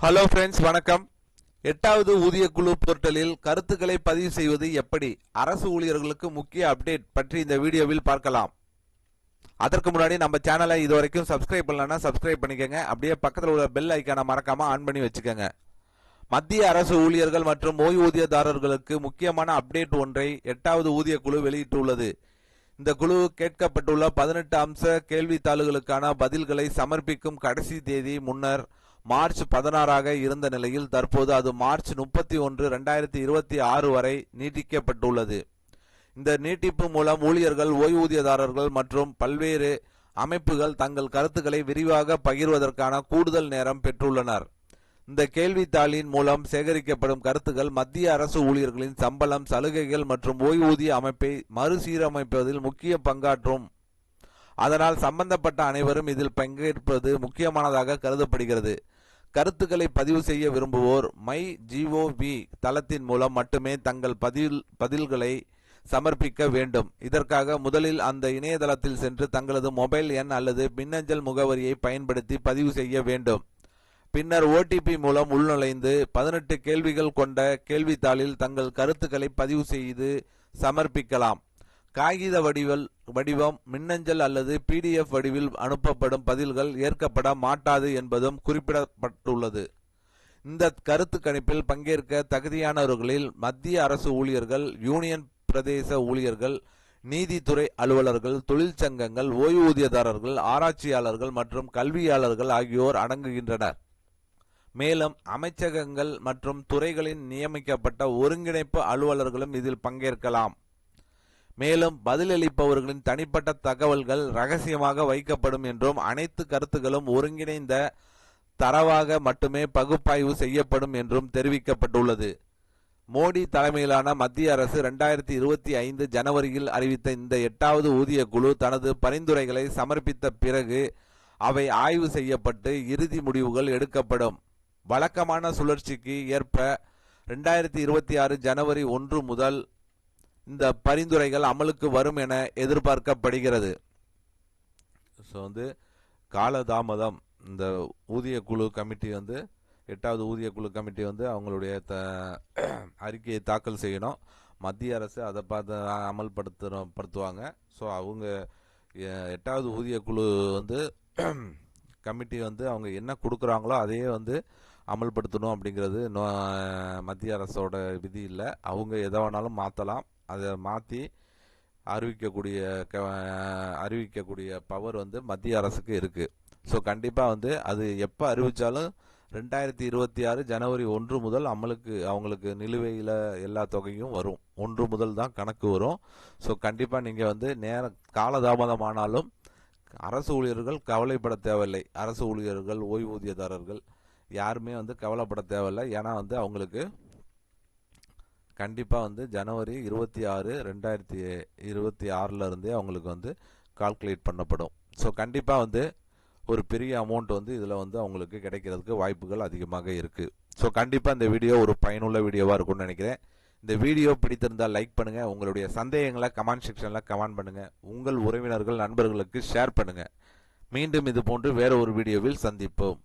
Hello friends, வணக்கம். 8வது ஊதிய குழு போர்ட்டலில் கருத்துக்களை பதிவு செய்வது எப்படி? அரசு ஊழியர்களுக்கு முக்கிய அப்டேட் பற்றி இந்த வீடியோவில் பார்க்கலாம். அதற்கு முன்னாடி நம்ம சேனலை இதுவரைக்கும் சப்ஸ்கிரைப் பண்ணலன்னா சப்ஸ்கிரைப் பண்ணிக்கோங்க. அப்படியே பக்கத்தில் உள்ள பெல் ஐக்கானை மறக்காம ஆன் பண்ணி வச்சுக்கோங்க. மத்திய அரசு ஊழியர்கள் மற்றும் ஓய்வூதியதாரர்களுக்கு முக்கியமான அப்டேட் ஒன்றை 8வது ஊதிய குழு வெளியிட்டுள்ளது. இந்த குழு கேட்கப்பட்டுள்ள 18 அம்ச கேள்வித்தாள்களுக்கான பதில்களை சமர்ப்பிக்கும் கடைசி தேதி முன்னர் மார்ச் 16 இருந்த நிலையில் தற்போது அது மார்ச் 31, 2026 வரை நீட்டிக்கப்பட்டுள்ளது. இந்த நீட்டிப்பு மூலம் ஊழியர்கள், ஓய்வூதியதாரர்கள் மற்றும் பல்வேறு அமைப்புகள் தங்கள் கருத்துக்களை விரிவாக பகிர்வதற்கான கூடுதல் நேரம் பெற்றுள்ளனர். இந்த கேள்வித்தாளின் மூலம் சேகரிக்கப்படும் கருத்துக்கள் மத்திய அரசு ஊழியர்களின் சம்பளம், சலுகைகள் மற்றும் ஓய்வூதிய அமைப்பை மறுசீரமைப்பதில் முக்கிய பங்காற்றும். அதனால் சம்பந்தப்பட்ட அனைவரும் இதில் பங்கேற்பது முக்கியமானதாக கருதப்படுகிறது. கருத்துக்களை பதிவு செய்ய விரும்புவோர் MyGOV தளத்தின் மூலம் மட்டுமே தங்கள் பதில்களை சமர்ப்பிக்க வேண்டும். இதற்காக முதலில் அந்த இணையதளத்தில் சென்று தங்களது மொபைல் எண் அல்லது மின்னஞ்சல் முகவரியை பயன்படுத்தி பதிவு செய்ய வேண்டும். பின்னர் OTP மூலம் உள்நுழைந்து 18 கேள்விகள் கொண்ட கேள்வித்தாளில் தங்கள் கருத்துக்களை பதிவு செய்து சமர்ப்பிக்கலாம். காகித வடிவம், மின்னஞ்சல் அல்லது PDF வடிவில் அனுப்பப்படும் பதில்கள் ஏற்கப்பட மாட்டாது என்பதும் குறிப்பிடப்பட்டுள்ளது. இந்த கருத்து கணிப்பில் பங்கேற்க தகுதியானவர்களில் மத்திய அரசு ஊழியர்கள், யூனியன் பிரதேச ஊழியர்கள், நீதித்துறை அலுவலர்கள், தொழிற்சங்கங்கள், ஓய்வூதியதாரர்கள், ஆராய்ச்சியாளர்கள் மற்றும் கல்வியாளர்கள் ஆகியோர் அடங்குகின்றனர். மேலும் அமைச்சகங்கள் மற்றும் துறைகளின் நியமிக்கப்பட்ட ஒருங்கிணைப்பு அலுவலர்களும் இதில் பங்கேற்கலாம். மேலும் பதிலளிப்பவர்களின் தனிப்பட்ட தகவல்கள் ரகசியமாக வைக்கப்படும் என்றும் அனைத்து கருத்துக்களும் ஒருங்கிணைந்த தரவாக மட்டுமே பகுப்பாய்வு செய்யப்படும் என்றும் தெரிவிக்கப்பட்டுள்ளது. மோடி தலைமையிலான மத்திய அரசு 2025 ஜனவரியில் அறிவித்த இந்த 8வது ஊதிய குழு தனது பரிந்துரைகளை சமர்ப்பித்த பிறகு அவை ஆய்வு செய்யப்பட்டு இறுதி முடிவுகள் எடுக்கப்படும். வழக்கமான சுழற்சிக்கு ஏற்ப 2026 ஜனவரி 1 முதல் இந்த பரிந்துரைகள் அமலுக்கு வரும் என எதிர்பார்க்கப்படுகிறது. காலதாமதம். இந்த ஊதிய குழு கமிட்டி 8வது ஊதிய குழு கமிட்டி அவங்களுடைய அறிக்கையை தாக்கல் செய்யணும். மத்திய அரசு அதை பார்த்து அமல்படுத்துவாங்க. ஸோ அவங்க 8வது ஊதிய குழு கமிட்டி அவங்க என்ன கொடுக்குறாங்களோ அதையே அமல்படுத்தணும் அப்படிங்கிறது மத்திய அரசோட விதி இல்லை. அவங்க எதை வேணாலும் மாற்றலாம். அதை மாற்றி அறிவிக்கக்கூடிய பவர் மத்திய அரசுக்கு இருக்குது. ஸோ கண்டிப்பாக அது எப்போ அறிவித்தாலும் 2026 ஜனவரி 1 முதல் அமலுக்கு அவங்களுக்கு நிலுவையில் எல்லா தொகையும் வரும். 1 முதல் தான் கணக்கு வரும். ஸோ கண்டிப்பாக நீங்கள் காலதாமதமானாலும் அரசு ஊழியர்கள் கவலைப்பட தேவையில்லை. அரசு ஊழியர்கள், ஓய்வூதியதாரர்கள் யாருமே கவலைப்பட தேவையில்லை. ஏன்னா அவங்களுக்கு கண்டிப்பாக ஜனவரி 26, 2026 இருந்தே அவங்களுக்கு கால்குலேட் பண்ணப்படும். ஸோ கண்டிப்பாக ஒரு பெரிய அமௌண்ட் இதில் அவங்களுக்கு கிடைக்கிறதுக்கு வாய்ப்புகள் அதிகமாக இருக்குது. ஸோ கண்டிப்பாக இந்த வீடியோ ஒரு பயனுள்ள வீடியோவாக இருக்கும்னு நினைக்கிறேன். இந்த வீடியோ பிடித்திருந்தால் லைக் பண்ணுங்கள். உங்களுடைய சந்தேகங்களை கமெண்ட் செக்ஷனில் கமெண்ட் பண்ணுங்கள். உங்கள் உறவினர்கள், நண்பர்களுக்கு ஷேர் பண்ணுங்கள். மீண்டும் இது போன்று வேற ஒரு வீடியோவில் சந்திப்போம்.